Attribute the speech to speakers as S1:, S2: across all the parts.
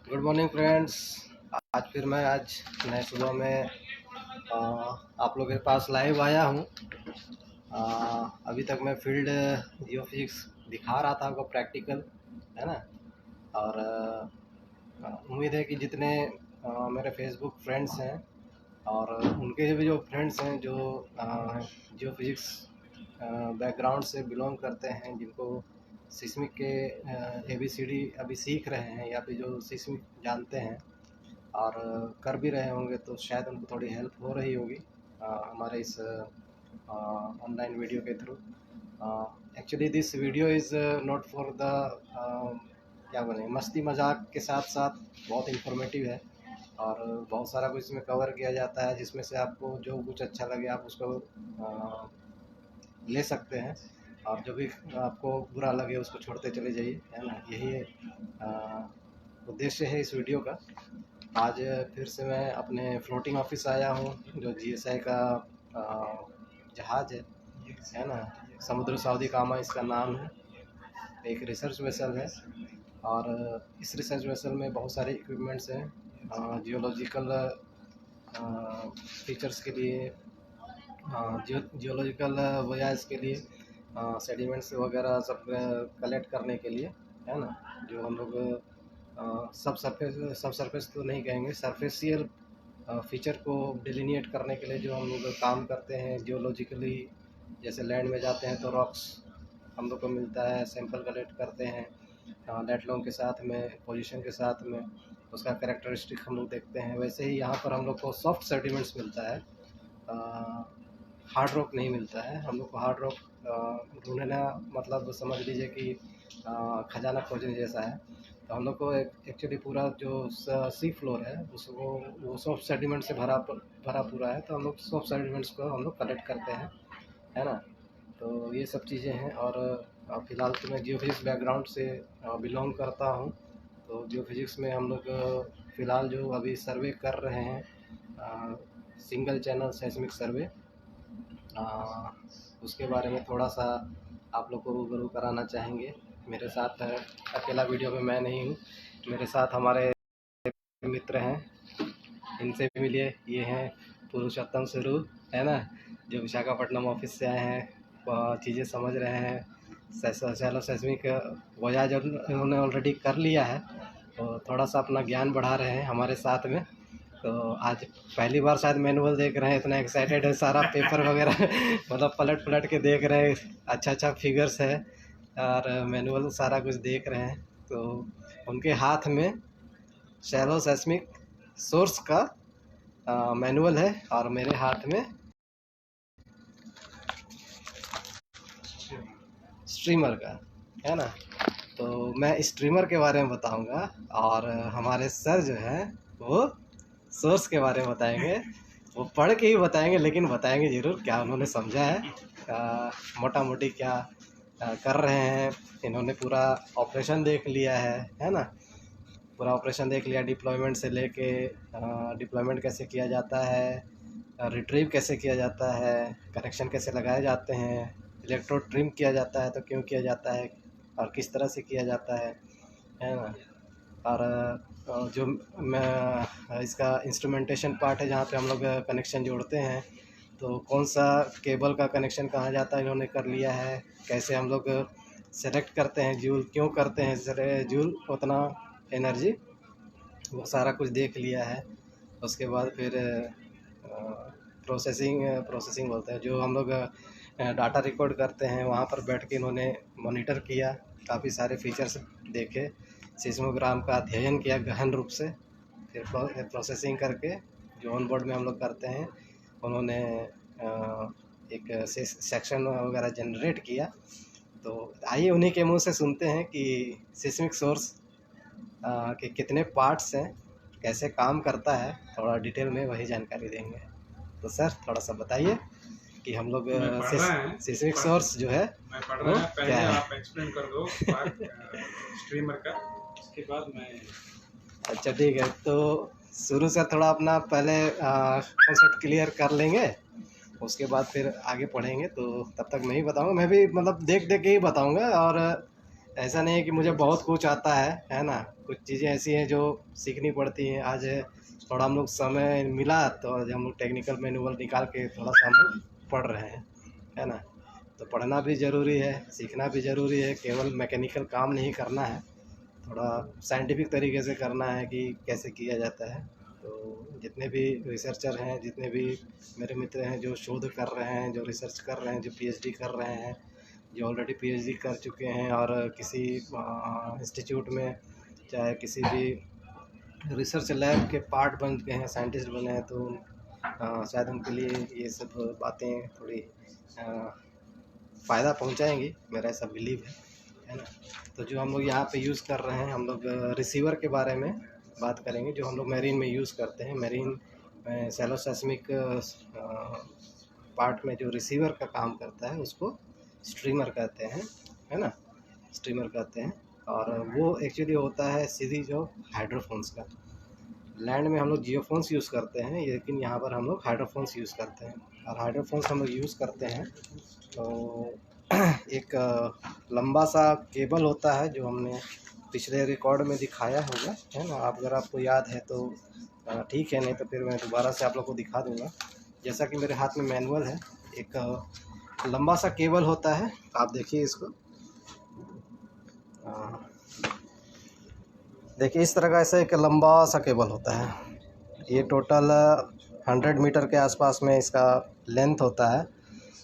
S1: Good morning friends. आज नए सुबह में आप लोगों के पास लाइव आया हूँ। अभी तक मैं फील्ड जियो फिजिक्स दिखा रहा था आपको प्रैक्टिकल, है ना। और उम्मीद है कि जितने मेरे फेसबुक फ्रेंड्स हैं और उनके भी जो फ्रेंड्स हैं जो जियो फिजिक्स बैकग्राउंड से बिलोंग करते हैं, जिनको सिस्मिक के ABCD अभी सीख रहे हैं या फिर जो सिस्मिक जानते हैं और कर भी रहे होंगे, तो शायद उनको थोड़ी हेल्प हो रही होगी हमारे इस ऑनलाइन वीडियो के through. Actually this video is not for the क्या बोलें, मस्ती मजाक के साथ साथ बहुत इन्फॉर्मेटिव है और बहुत सारा कुछ इसमें कवर किया जाता है, जिसमें से आपको जो कुछ अच्छा लगे आप उसको ले सकते हैं और जो भी आपको बुरा लगे उसको छोड़ते चले जाइए, है ना। यही उद्देश्य है इस वीडियो का। आज फिर से मैं अपने फ्लोटिंग ऑफिस आया हूँ, जो GSI का जहाज़ है ना। समुद्र सऊदी कामा इसका नाम है। एक रिसर्च वेसल है और इस रिसर्च वेसल में बहुत सारे इक्विपमेंट्स हैं जियोलॉजिकल फीचर्स के लिए, जियोलॉजिकल वोयाज के लिए, सेडिमेंट्स वगैरह सब कलेक्ट करने के लिए, है ना। जो हम लोग सब सरफेस तो नहीं कहेंगे, सरफेसियल फीचर को डिलीनिएट करने के लिए जो हम लोग काम करते हैं जियोलॉजिकली। जैसे लैंड में जाते हैं तो रॉक्स हम लोग को मिलता है, सैंपल कलेक्ट करते हैं लेटलों के साथ में, पोजीशन के साथ में, उसका कैरेक्टरिस्टिक हम लोग देखते हैं। वैसे ही यहाँ पर हम लोग को सॉफ्ट सेडिमेंट्स मिलता है, हार्ड रॉक नहीं मिलता है। हम लोग को हार्ड रॉक ढूंढना मतलब समझ लीजिए कि खजाना खोजने जैसा है। तो हम लोग को एक्चुअली पूरा जो सी फ्लोर है उसको वो सॉफ्ट सेडिमेंट से भरा पूरा है, तो हम लोग सॉफ्ट सेडिमेंट्स को हम लोग कलेक्ट करते हैं, है ना। तो ये सब चीज़ें हैं और फ़िलहाल तो मैं जियो फिजिक्स बैकग्राउंड से बिलोंग करता हूँ। तो जियो फिजिक्स में हम लोग फ़िलहाल जो अभी सर्वे कर रहे हैं, सिंगल चैनल सेस्मिक सर्वे, उसके बारे में थोड़ा सा आप लोग को रूबरू कराना चाहेंगे। मेरे साथ अकेला वीडियो में मैं नहीं हूँ, मेरे साथ हमारे मित्र हैं, इनसे भी मिलिए। ये हैं पुरुषोत्तम स्वरूप, है ना, जो विशाखापट्टनम ऑफिस से आए हैं, चीज़ें समझ रहे हैं। सैलो सेस्मिक वोयाज उन्होंने ऑलरेडी कर लिया है, तो थोड़ा सा अपना ज्ञान बढ़ा रहे हैं हमारे साथ में। तो आज पहली बार शायद मैनुअल देख रहे हैं, इतना एक्साइटेड है, सारा पेपर वगैरह मतलब पलट पलट के देख रहे हैं। अच्छा अच्छा फिगर्स है और मैनुअल सारा कुछ देख रहे हैं। तो उनके हाथ में शैलो सेस्मिक सोर्स का मैनुअल है और मेरे हाथ में स्ट्रीमर का, है ना। तो मैं स्ट्रीमर के बारे में बताऊंगा और हमारे सर जो है वो सोर्स के बारे में बताएंगे। वो पढ़ के ही बताएंगे, लेकिन बताएंगे ज़रूर क्या उन्होंने समझा है, मोटा मोटी क्या कर रहे हैं। इन्होंने पूरा ऑपरेशन देख लिया है ना। पूरा ऑपरेशन देख लिया, डिप्लॉयमेंट से लेके डिप्लॉयमेंट कैसे किया जाता है, रिट्रीव कैसे किया जाता है, कनेक्शन कैसे लगाए जाते हैं, इलेक्ट्रोड ट्रिम किया जाता है तो क्यों किया जाता है और किस तरह से किया जाता है ना। और जो मैं इसका इंस्ट्रूमेंटेशन पार्ट है, जहाँ पे हम लोग कनेक्शन जोड़ते हैं, तो कौन सा केबल का कनेक्शन कहाँ जाता है इन्होंने कर लिया है। कैसे हम लोग सेलेक्ट करते हैं जूल, क्यों करते हैं जूल उतना एनर्जी, वो सारा कुछ देख लिया है। उसके बाद फिर प्रोसेसिंग बोलते हैं, जो हम लोग डाटा रिकॉर्ड करते हैं, वहाँ पर बैठ के इन्होंने मॉनिटर किया, काफ़ी सारे फीचर्स देखे, सिस्मोग्राम का अध्ययन किया गहन रूप से। फिर प्रोसेसिंग करके जो ऑन बोर्ड में हम लोग करते हैं, उन्होंने एक सेक्शन वगैरह जनरेट किया। तो आइए उन्हीं के मुंह से सुनते हैं कि सिस्मिक सोर्स के कितने पार्ट्स हैं, कैसे काम करता है, थोड़ा डिटेल में वही जानकारी देंगे। तो सर थोड़ा सा बताइए कि हम लोग सिस्मिक सोर्स जो है
S2: मैं पढ़ रहा है, पहले आप एक्सप्लेन कर दो स्ट्रीमर का, उसके बाद मैं।
S1: अच्छा ठीक है, तो शुरू से थोड़ा अपना पहले कॉन्सेप्ट क्लियर कर लेंगे, उसके बाद फिर आगे पढ़ेंगे। तो तब तक मैं ही बताऊंगा, मैं भी मतलब देख देख के ही बताऊंगा और ऐसा नहीं है कि मुझे बहुत कुछ आता है ना। कुछ चीज़ें ऐसी हैं जो सीखनी पड़ती हैं। आज थोड़ा हम लोग समय मिला तो आज हम लोग टेक्निकल मैनुअल निकाल के थोड़ा सा हम लोग पढ़ रहे हैं, है ना। तो पढ़ना भी ज़रूरी है, सीखना भी ज़रूरी है। केवल मैकेनिकल काम नहीं करना है, थोड़ा साइंटिफिक तरीके से करना है कि कैसे किया जाता है। तो जितने भी रिसर्चर हैं, जितने भी मेरे मित्र हैं जो शोध कर रहे हैं, जो रिसर्च कर रहे हैं, जो पीएचडी कर रहे हैं, जो ऑलरेडी पीएचडी कर चुके हैं और किसी इंस्टीट्यूट में चाहे किसी भी रिसर्च लैब के पार्ट बन गए हैं, साइंटिस्ट बने हैं, तो शायद उनके लिए ये सब बातें थोड़ी फ़ायदा पहुंचाएंगी, मेरा ऐसा बिलीव है ना। तो जो हम लोग यहाँ पे यूज़ कर रहे हैं, हम लोग रिसीवर के बारे में बात करेंगे जो हम लोग मैरीन में यूज़ करते हैं। मैरीन में सैलो सेस्मिक पार्ट में जो रिसीवर का काम करता है उसको स्ट्रीमर कहते हैं, है ना, स्ट्रीमर कहते हैं। और वो एक्चुअली होता है सीरीज ऑफ हाइड्रोफोन्स का। लैंड में हम लोग जियोफोन्स यूज़ करते हैं, लेकिन यहाँ पर हम लोग हाइड्रोफोन्स यूज़ करते हैं। और हाइड्रोफोन्स हम लोग यूज़ करते हैं तो एक लंबा सा केबल होता है जो हमने पिछले रिकॉर्ड में दिखाया होगा, है ना। आप अगर आपको याद है तो ठीक है, नहीं तो फिर मैं दोबारा से आप लोग को दिखा दूँगा। जैसा कि मेरे हाथ में मैनुअल है, एक लंबा सा केबल होता है, आप देखिए इसको। देखिए इस तरह का ऐसा एक लंबा सा केबल होता है। ये टोटल 100 मीटर के आसपास में इसका लेंथ होता है।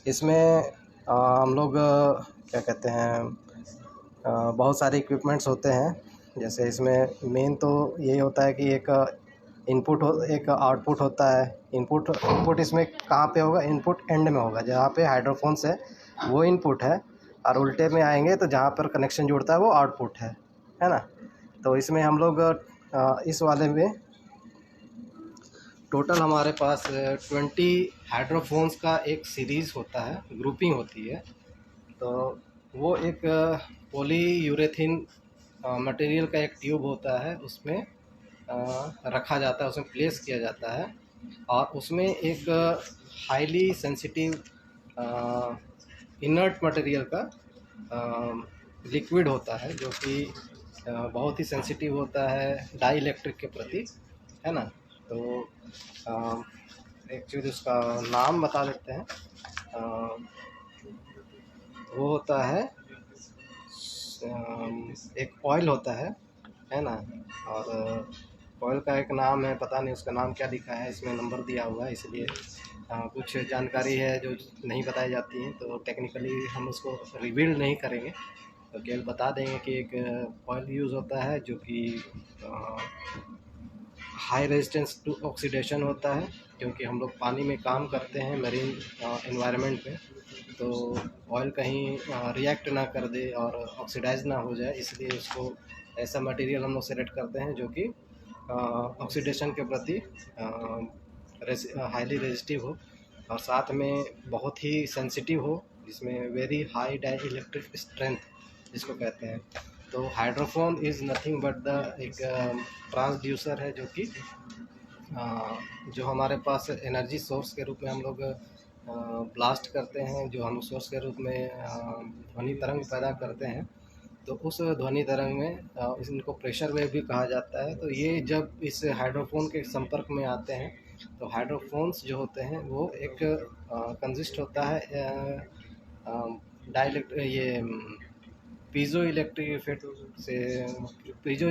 S1: इसमें हम लोग क्या कहते हैं, बहुत सारे इक्विपमेंट्स होते हैं। जैसे इसमें मेन तो यही होता है कि एक इनपुट हो, एक आउटपुट होता है। इनपुट इसमें कहाँ पे होगा, इनपुट एंड में होगा, जहाँ पे हाइड्रोफोन्स है वो इनपुट है, और उल्टे में आएंगे तो जहाँ पर कनेक्शन जुड़ता है वो आउटपुट है ना। तो इसमें हम लोग इस वाले में टोटल हमारे पास 20 हाइड्रोफोन्स का एक सीरीज़ होता है, ग्रुपिंग होती है। तो वो एक पॉलीयूरेथीन मटेरियल का एक ट्यूब होता है, उसमें रखा जाता है, उसमें प्लेस किया जाता है। और उसमें एक हाईली सेंसिटिव इनर्ट मटेरियल का लिक्विड होता है जो कि बहुत ही सेंसिटिव होता है डाई इलेक्ट्रिक के प्रति, है ना। तो एक्चुअली उसका नाम बता देते हैं। वो होता है एक ऑयल होता है ना। और ऑयल का एक नाम है, पता नहीं उसका नाम क्या लिखा है, इसमें नंबर दिया हुआ है, इसलिए कुछ जानकारी है जो नहीं बताई जाती है, तो टेक्निकली हम उसको रिवील नहीं करेंगे। तो केवल बता देंगे कि एक ऑयल यूज़ होता है जो कि हाई रेजिस्टेंस टू ऑक्सीडेशन होता है, क्योंकि हम लोग पानी में काम करते हैं मरीन एनवायरनमेंट में। तो ऑयल कहीं रिएक्ट ना कर दे और ऑक्सीडाइज ना हो जाए, इसलिए उसको ऐसा मटेरियल हम लोग सेलेक्ट करते हैं जो कि ऑक्सीडेशन के प्रति हाईली रेजिस्टिव हो और साथ में बहुत ही सेंसिटिव हो, जिसमें very high dielectric strength जिसको कहते हैं। तो hydrophone is nothing but the एक ट्रांसड्यूसर है जो कि जो हमारे पास एनर्जी सोर्स के रूप में हम लोग ब्लास्ट करते हैं, जो हम सोर्स के रूप में ध्वनि तरंग पैदा करते हैं। तो उस ध्वनि तरंग में इनको प्रेशर वेव भी कहा जाता है। तो ये जब इस हाइड्रोफोन के संपर्क में आते हैं तो हाइड्रोफोन्स जो होते हैं वो एक कंसिस्ट होता है ये पीजो इलेक्ट्रिक इफेक्ट से, पीजो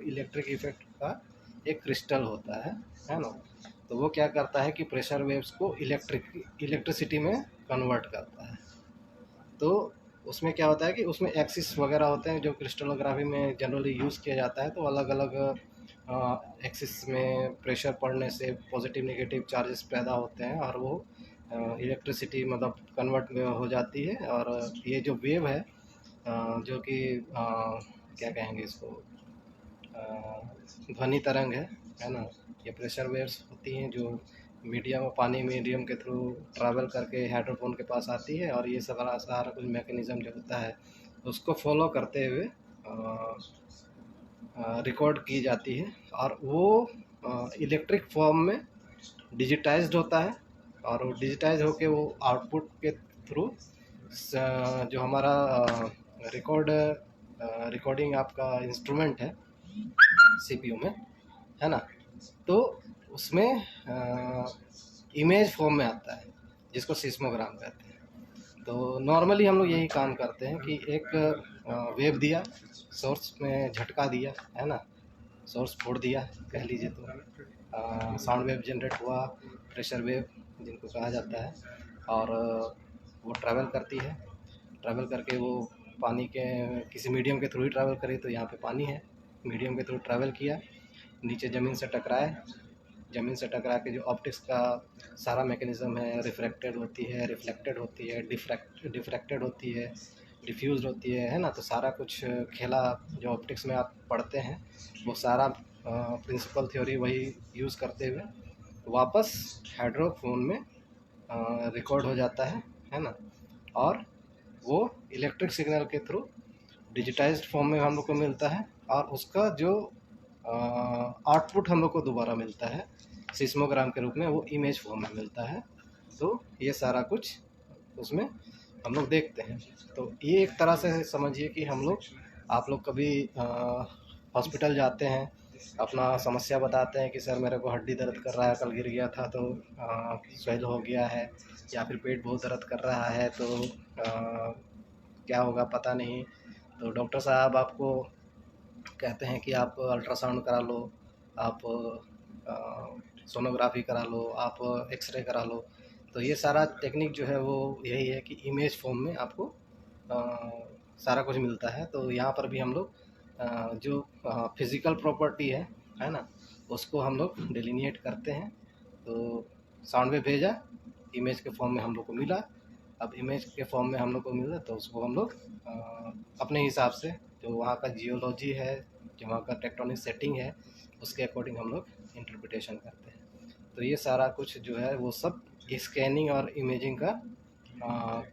S1: इलेक्ट्रिक इफेक्ट का एक क्रिस्टल होता है ना। तो वो क्या करता है कि प्रेशर वेव्स को इलेक्ट्रिसिटी में कन्वर्ट करता है। तो उसमें क्या होता है कि उसमें एक्सिस वगैरह होते हैं जो क्रिस्टलोग्राफी में जनरली यूज़ किया जाता है। तो अलग अलग एक्सिस में प्रेशर पड़ने से पॉजिटिव नेगेटिव चार्जेस पैदा होते हैं और वो इलेक्ट्रिसिटी मतलब कन्वर्ट हो जाती है। और ये जो वेव है जो कि क्या कहेंगे इसको, ध्वनि तरंग है ना। ये प्रेशर वेव्स होती हैं जो मीडियम पानी मीडियम के थ्रू ट्रैवल करके हाइड्रोफोन के पास आती है, और ये सारा कुछ मैकेनिज़्म जो होता है उसको फॉलो करते हुए रिकॉर्ड की जाती है। और वो इलेक्ट्रिक फॉर्म में डिजिटाइज्ड होता है, और वो डिजिटाइज होके वो आउटपुट के थ्रू जो हमारा रिकॉर्डिंग आपका इंस्ट्रूमेंट है सीपीयू में, है ना। तो उसमें इमेज फॉर्म में आता है जिसको सिस्मोग्राम कहते हैं। तो नॉर्मली हम लोग यही काम करते हैं कि एक वेव दिया, सोर्स में झटका दिया, है ना, सोर्स फोड़ दिया कह लीजिए, तो साउंड वेव जनरेट हुआ, प्रेशर वेव जिनको कहा जाता है, और वो ट्रैवल करती है, ट्रैवल करके वो पानी के किसी मीडियम के थ्रू ही ट्रैवल करी, तो यहाँ पे पानी है, मीडियम के थ्रू ट्रैवल किया, नीचे ज़मीन से टकराए, ज़मीन से टकरा के जो ऑप्टिक्स का सारा मैकेनिज़्म है, रिफ्रैक्टेड होती है, रिफ्लेक्टेड होती है, डिफ्रैक्टेड होती है, डिफ्यूज़ होती है ना। तो सारा कुछ खेला जो ऑप्टिक्स में आप पढ़ते हैं, वो सारा प्रिंसिपल थ्योरी वही यूज़ करते हुए वापस हाइड्रोफोन में रिकॉर्ड हो जाता है ना। और वो इलेक्ट्रिक सिग्नल के थ्रू डिजिटाइज्ड फॉर्म में हम लोग को मिलता है, और उसका जो आउटपुट हम लोग को दोबारा मिलता है सिस्मोग्राम के रूप में, वो इमेज फॉर्म में मिलता है। तो ये सारा कुछ उसमें हम लोग देखते हैं। तो ये एक तरह से समझिए कि हम लोग, आप लोग कभी हॉस्पिटल जाते हैं, अपना समस्या बताते हैं कि सर मेरे को हड्डी दर्द कर रहा है, कल गिर गया था तो स्वेल हो गया है, या फिर पेट बहुत दर्द कर रहा है, तो क्या होगा पता नहीं। तो डॉक्टर साहब आपको कहते हैं कि आप अल्ट्रासाउंड करा लो, आप सोनोग्राफी करा लो, आप एक्सरे करा लो। तो ये सारा टेक्निक जो है वो यही है कि इमेज फॉर्म में आपको सारा कुछ मिलता है। तो यहाँ पर भी हम लोग जो फिज़िकल प्रॉपर्टी है ना, उसको हम लोग डिलीनिएट करते हैं। तो साउंड वेव भेजा, इमेज के फॉर्म में हम लोग को मिला, अब इमेज के फॉर्म में हम लोग को मिला, तो उसको हम लोग अपने हिसाब से, जो वहाँ का जियोलॉजी है, जो वहाँ का टेक्टोनिक सेटिंग है, उसके अकॉर्डिंग हम लोग इंटरप्रिटेशन करते हैं। तो ये सारा कुछ जो है वो सब स्कैनिंग और इमेजिंग का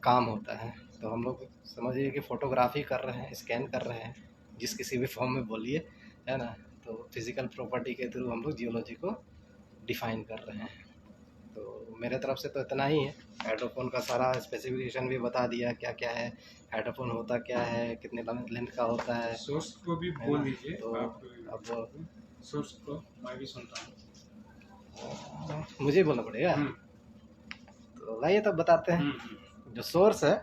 S1: काम होता है। तो हम लोग समझिए कि फ़ोटोग्राफी कर रहे हैं, स्कैन कर रहे हैं, जिस किसी भी फॉर्म में बोलिए, है ना। तो फिज़िकल प्रॉपर्टी के थ्रू हम लोग जियोलॉजी को डिफ़ाइन कर रहे हैं। तो मेरे तरफ से तो इतना ही है। हाइड्रोफोन का सारा स्पेसिफिकेशन भी बता दिया, क्या क्या है हाइड्रोफोन, होता क्या है, कितने लेंथ का होता है।
S2: सोर्स को भी बोल दीजिए।
S1: तो
S2: आप
S1: अब
S2: सोर्स को मैं भी सुनता हूँ।
S1: मुझे ही बोलना पड़ेगा, तो लाइए तब बताते हैं। जो सोर्स है,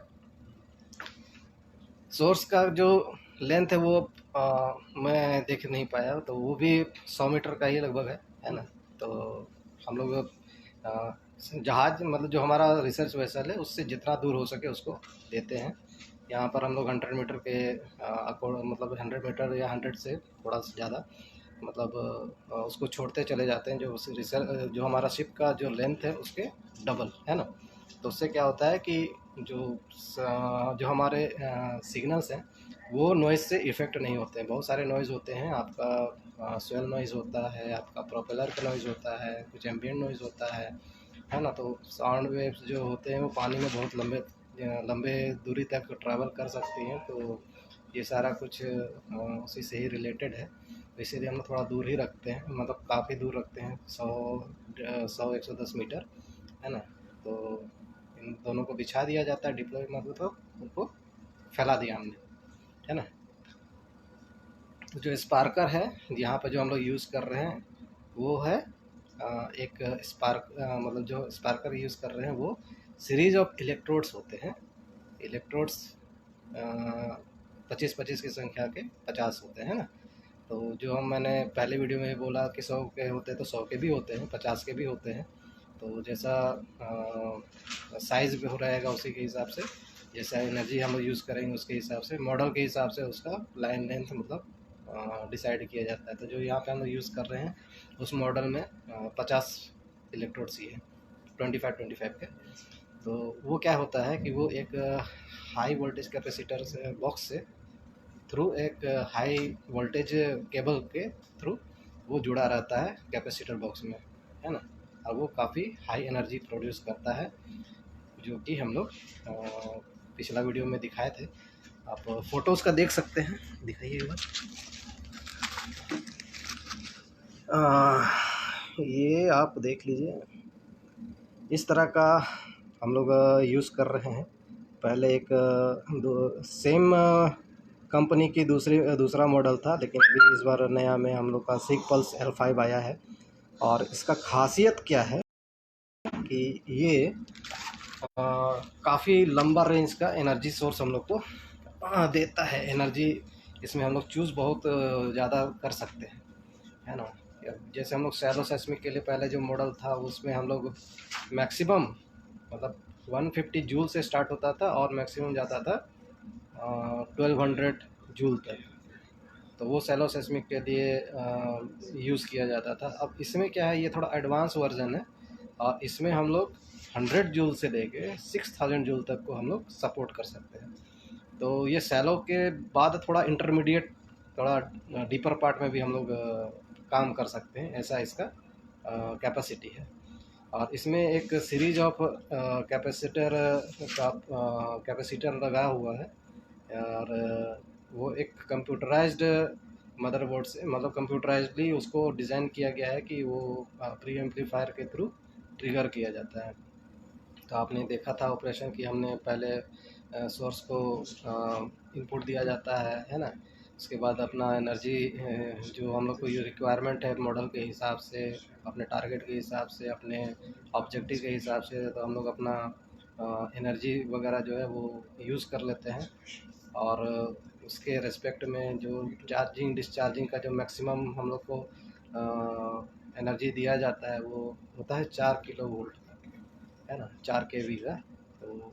S1: सोर्स का जो लेंथ है वो मैं देख नहीं पाया, तो वो भी 100 मीटर का ही लगभग है ना। तो हम लोग जहाज, मतलब जो हमारा रिसर्च वेसल है, उससे जितना दूर हो सके उसको देते हैं। यहाँ पर हम लोग 100 मीटर के मतलब 100 मीटर या 100 से थोड़ा सा ज़्यादा, मतलब उसको छोड़ते चले जाते हैं, जो रिसर्च, जो हमारा शिप का जो लेंथ है उसके डबल, है ना। तो उससे क्या होता है कि जो हमारे सिग्नल्स हैं वो नॉइज़ से इफ़ेक्ट नहीं होते हैं। बहुत सारे नॉइज़ होते हैं, आपका स्वेल नॉइज़ होता है, आपका प्रोपेलर का नॉइज़ होता है, कुछ एम्बिएंट नॉइज़ होता है ना। तो साउंड वेव्स जो होते हैं वो पानी में बहुत लंबे लंबे दूरी तक ट्रैवल कर सकती हैं। तो ये सारा कुछ उसी से ही रिलेटेड है। तो इसीलिए हम लोग थोड़ा दूर ही रखते हैं, मतलब काफ़ी दूर रखते हैं, 100-110 मीटर, है ना। तो इन दोनों को बिछा दिया जाता है, डिप्लॉय मतलब तो उनको फैला दिया हमने, है ना। तो जो स्पार्कर है यहाँ पर जो हम लोग यूज़ कर रहे हैं वो है एक मतलब जो स्पार्कर यूज़ कर रहे हैं वो सीरीज ऑफ इलेक्ट्रोड्स होते हैं। इलेक्ट्रोड्स 25-25 की संख्या के 50 होते हैं ना। तो जो मैंने पहले वीडियो में बोला कि 100 के होते हैं, तो 100 के भी होते हैं, 50 के भी होते हैं। तो जैसा साइज़ भी हो रहेगा उसी के हिसाब से, जैसा एनर्जी हम लोग यूज़ करेंगे उसके हिसाब से, मॉडल के हिसाब से उसका लाइन लेंथ मतलब डिसाइड किया जाता है। तो जो यहाँ पे हम लोग यूज़ कर रहे हैं उस मॉडल में 50 इलेक्ट्रोड्स ही है, 25-25 के। तो वो क्या होता है कि वो एक हाई वोल्टेज कैपेसिटर से बॉक्स से थ्रू एक हाई वोल्टेज केबल के थ्रू वो जुड़ा रहता है कैपेसिटर बॉक्स में, है ना। और वो काफ़ी हाई एनर्जी प्रोड्यूस करता है, जो कि हम लोग पिछला वीडियो में दिखाए थे। आप फोटोज़ का देख सकते हैं, दिखाइए एक बार। ये आप देख लीजिए, इस तरह का हम लोग यूज़ कर रहे हैं। पहले एक सेम कंपनी की दूसरा मॉडल था, लेकिन अभी इस बार नया में हम लोग का सिक पल्स L5 आया है। और इसका खासियत क्या है कि ये काफ़ी लंबा रेंज का एनर्जी सोर्स हम लोग को देता है। एनर्जी इसमें हम लोग चूज़ बहुत ज़्यादा कर सकते हैं, है ना। जैसे हम लोग शैलो सेस्मिक के लिए पहले जो मॉडल था उसमें हम लोग मैक्सिमम मतलब 150 जूल से स्टार्ट होता था और मैक्सिमम जाता था 1200 जूल तक। तो वो शैलो सेस्मिक के लिए यूज़ किया जाता था। अब इसमें क्या है, ये थोड़ा एडवांस वर्जन है और इसमें हम लोग 100 जूल से लेके 6000 जूल तक को हम लोग सपोर्ट कर सकते हैं। तो ये शैलो के बाद थोड़ा इंटरमीडिएट, थोड़ा डीपर पार्ट में भी हम लोग काम कर सकते हैं, ऐसा इसका कैपेसिटी है। और इसमें एक सीरीज ऑफ कैपेसिटर का कैपेसिटर लगा हुआ है। और वो एक कंप्यूटराइज्ड मदरबोर्ड से, मतलब कंप्यूटराइज्डली उसको डिज़ाइन किया गया है कि वो प्री एम्पलीफायर के थ्रू ट्रिगर किया जाता है। तो आपने देखा था ऑपरेशन कि हमने पहले सोर्स को इनपुट दिया जाता है ना। उसके बाद अपना एनर्जी जो हम लोग को ये रिक्वायरमेंट है मॉडल के हिसाब से, अपने टारगेट के हिसाब से, अपने ऑब्जेक्टिव के हिसाब से, तो हम लोग अपना एनर्जी वगैरह जो है वो यूज़ कर लेते हैं। और उसके रिस्पेक्ट में जो चार्जिंग डिस्चार्जिंग का जो मैक्सिमम हम लोग को एनर्जी दिया जाता है वो होता है 4 किलो वोल्ट का, है ना, 4 केवी का। तो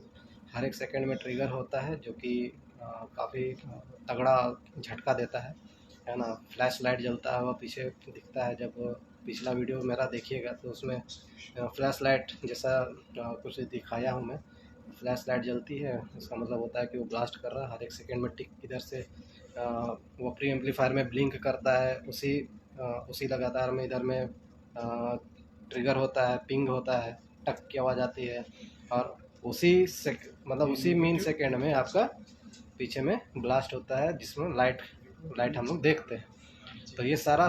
S1: हर एक सेकंड में ट्रिगर होता है जो कि काफ़ी तगड़ा झटका देता है ना। फ्लैश लाइट जलता है वह पीछे दिखता है। जब पिछला वीडियो मेरा देखिएगा तो उसमें फ्लैश लाइट जैसा कुछ दिखाया हूँ मैं। फ्लैश लाइट जलती है, इसका मतलब होता है कि वो ब्लास्ट कर रहा है। हर एक सेकंड में टिक इधर से वो प्री एम्पलीफायर में ब्लिंक करता है, उसी लगातार में इधर में ट्रिगर होता है, पिंग होता है, टक की आवाज़ आती है। और मतलब उसी मीन सेकेंड में आपका पीछे में ब्लास्ट होता है जिसमें लाइट हम लोग देखते हैं। तो ये सारा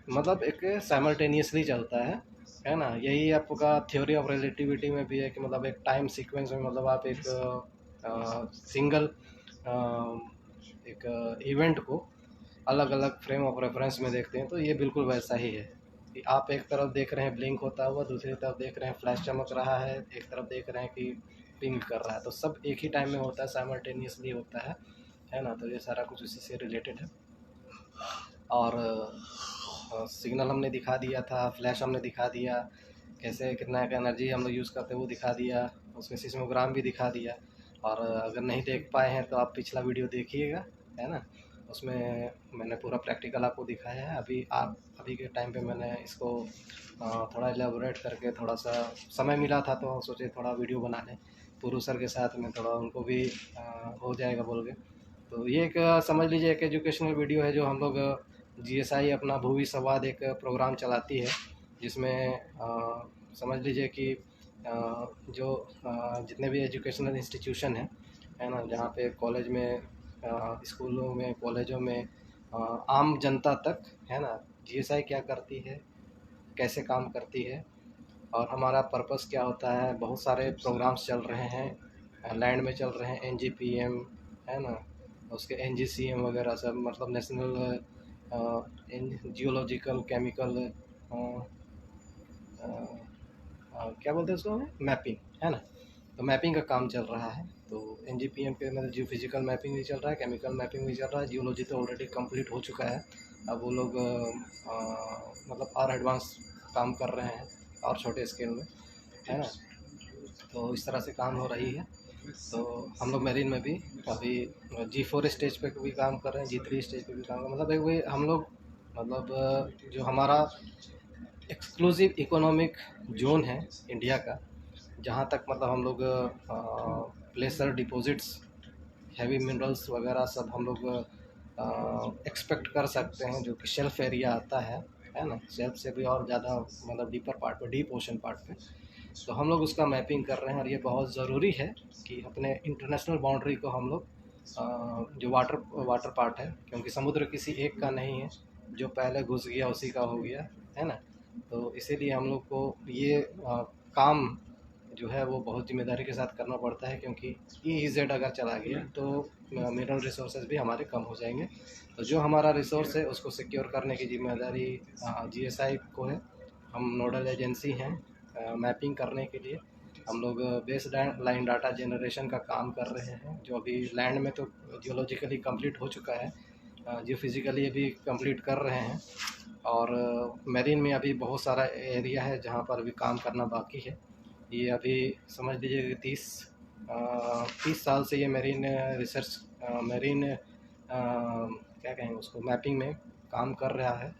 S1: मतलब एक साइमल्टेनियसली चलता है ना। यही आपका थ्योरी ऑफ रिलेटिविटी में भी है कि मतलब एक टाइम सीक्वेंस में, मतलब आप एक सिंगल एक इवेंट को अलग अलग फ्रेम ऑफ रेफरेंस में देखते हैं। तो ये बिल्कुल वैसा ही है कि आप एक तरफ देख रहे हैं ब्लिंक होता हुआ, दूसरी तरफ देख रहे हैं फ्लैश चमक रहा है, एक तरफ देख रहे हैं कि पिंक कर रहा है। तो सब एक ही टाइम में होता है, साइमल्टेनियसली होता है ना। तो ये सारा कुछ इसी से रिलेटेड है। और सिग्नल हमने दिखा दिया था, फ्लैश हमने दिखा दिया, कैसे कितना का एनर्जी हम लोग यूज़ करते हैं वो दिखा दिया, उसमें सिस्मोग्राम भी दिखा दिया। और अगर नहीं देख पाए हैं तो आप पिछला वीडियो देखिएगा, है ना। उसमें मैंने पूरा प्रैक्टिकल आपको दिखाया है। अभी के टाइम पे मैंने इसको थोड़ा एलेबोरेट करके, थोड़ा सा समय मिला था तो सोचे थोड़ा वीडियो बना लें पुरू सर के साथ में, थोड़ा उनको भी हो जाएगा बोल के। तो ये एक समझ लीजिए एक एजुकेशनल वीडियो है जो हम लोग GSI अपना भूवि संवाद एक प्रोग्राम चलाती है, जिसमें समझ लीजिए कि जो जितने भी एजुकेशनल इंस्टीट्यूशन है ना, जहाँ पे कॉलेज में, स्कूलों में, कॉलेजों में, आम जनता तक, है ना, GSI क्या करती है, कैसे काम करती है और हमारा पर्पस क्या होता है। बहुत सारे प्रोग्राम्स चल रहे हैं, लैंड में चल रहे हैं, NGPM, है ना, उसके NGCM वगैरह सब, मतलब नेशनल जियोलॉजिकल केमिकल क्या बोलते हैं उसको, मैपिंग, है ना। तो मैपिंग का काम चल रहा है। तो NGPM पे मतलब जियो फिजिकल मैपिंग भी चल रहा है, केमिकल मैपिंग भी चल रहा है, जियोलॉजी तो ऑलरेडी कंप्लीट हो चुका है। अब वो लोग मतलब और एडवांस काम कर रहे हैं और छोटे स्केल में, है ना। तो इस तरह से काम हो रही है। तो हम लोग मेरीन में भी अभी G4 स्टेज पे भी काम कर रहे हैं, G3 स्टेज पे भी काम कर रहे हैं। मतलब एक वे हम लोग, मतलब जो हमारा एक्सक्लूसिव इकोनॉमिक जोन है इंडिया का, जहाँ तक मतलब हम लोग प्लेसर डिपॉजिट्स, हैवी मिनरल्स वगैरह सब हम लोग एक्सपेक्ट कर सकते हैं, जो कि शेल्फ एरिया आता है ना। शेल्फ से भी और ज़्यादा मतलब डीपर पार्ट पे, डीप ओशन पार्ट पे। तो हम लोग उसका मैपिंग कर रहे हैं। और ये बहुत ज़रूरी है कि अपने इंटरनेशनल बाउंड्री को हम लोग जो वाटर पार्ट है, क्योंकि समुद्र किसी एक का नहीं है, जो पहले घुस गया उसी का हो गया, है ना। तो इसीलिए हम लोग को ये काम जो है वो बहुत जिम्मेदारी के साथ करना पड़ता है, क्योंकि EEZ अगर चला गया तो मिनरल रिसोर्सेज भी हमारे कम हो जाएंगे। तो जो हमारा रिसोर्स है उसको सिक्योर करने की जिम्मेदारी GSI को है। हम नोडल एजेंसी हैं मैपिंग करने के लिए। हम लोग बेस लाइन डाटा जनरेशन का काम कर रहे हैं, जो अभी लैंड में तो जियोलॉजिकली कंप्लीट हो चुका है, जियो फिजिकली अभी कंप्लीट कर रहे हैं। और मेरीन में अभी बहुत सारा एरिया है जहाँ पर अभी काम करना बाकी है। ये अभी समझ लीजिए कि 30 साल से ये मेरीन रिसर्च मेरीन क्या कहेंगे उसको, मैपिंग में काम कर रहा है।